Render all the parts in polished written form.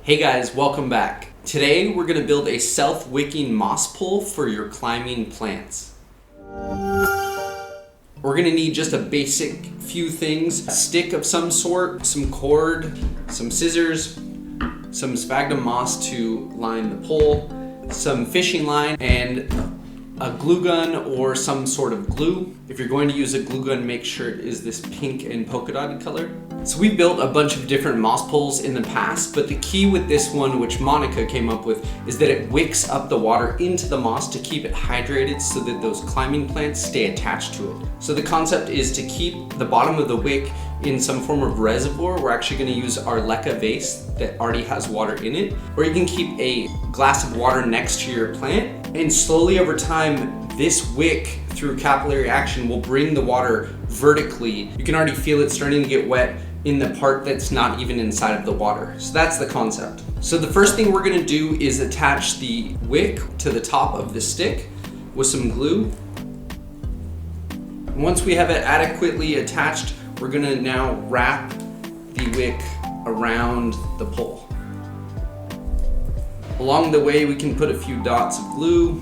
Hey guys, welcome back. Today we're going to build a self-wicking moss pole for your climbing plants. We're going to need just a basic few things: a stick of some sort, some cord, some scissors, some sphagnum moss to line the pole, some fishing line, and a glue gun or some sort of glue. If you're going to use a glue gun, make sure it is this pink and polka dotted color. So we built a bunch of different moss poles in the past, but the key with this one, which Monica came up with, is that it wicks up the water into the moss to keep it hydrated so that those climbing plants stay attached to it. So the concept is to keep the bottom of the wick in some form of reservoir. We're actually going to use our leca vase that already has water in it, or you can keep a glass of water next to your plant, and slowly over time this wick through capillary action will bring the water vertically. You can already feel it starting to get wet in the part that's not even inside of the water. So that's the concept. So the first thing we're going to do is attach the wick to the top of the stick with some glue. And once we have it adequately attached, we're going to now wrap the wick around the pole. Along the way, we can put a few dots of glue.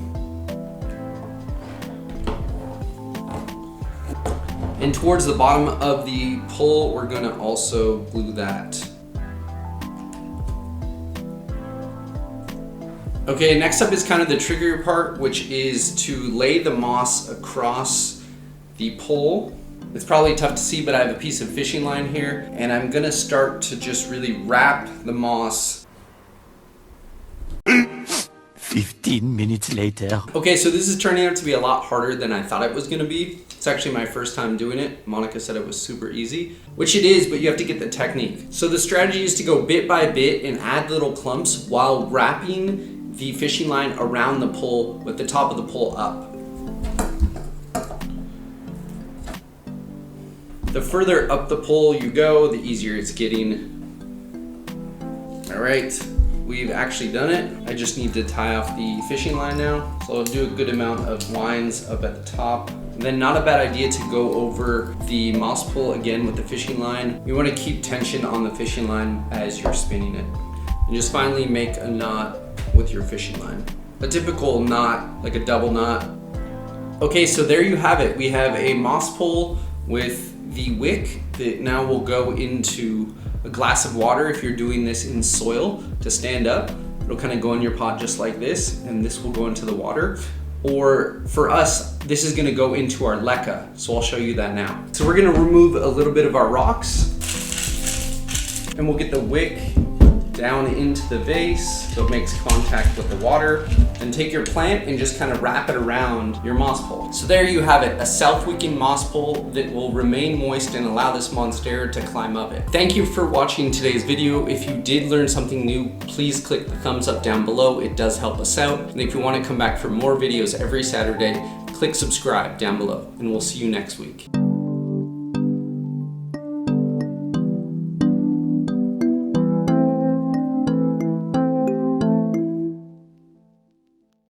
And towards the bottom of the pole, we're going to also glue that. Okay, next up is kind of the trickier part, which is to lay the moss across the pole. It's probably tough to see, but I have a piece of fishing line here, and I'm gonna start to just really wrap the moss. 15 minutes later. Okay, so this is turning out to be a lot harder than I thought it was gonna be. It's actually my first time doing it. Monica said it was super easy, which it is, but you have to get the technique. So the strategy is to go bit by bit and add little clumps while wrapping the fishing line around the pole with the top of the pole up. The further up the pole you go, the easier it's getting. All right, we've actually done it. I just need to tie off the fishing line now. So I'll do a good amount of lines up at the top. And then not a bad idea to go over the moss pole again with the fishing line. You want to keep tension on the fishing line as you're spinning it. And just finally make a knot with your fishing line. A typical knot, like a double knot. Okay, so there you have it. We have a moss pole with the wick that now will go into a glass of water. If you're doing this in soil to stand up, it'll kind of go in your pot just like this, and this will go into the water. Or for us, this is going to go into our leca, so I'll show you that now. So we're going to remove a little bit of our rocks, and we'll get the wick down into the vase so it makes contact with the water. Then take your plant and just kind of wrap it around your moss pole. So there you have it, a self-wicking moss pole that will remain moist and allow this monstera to climb up it. Thank you for watching today's video. If you did learn something new, please click the thumbs up down below. It does help us out. And if you want to come back for more videos every Saturday, click subscribe down below, and we'll see you next week.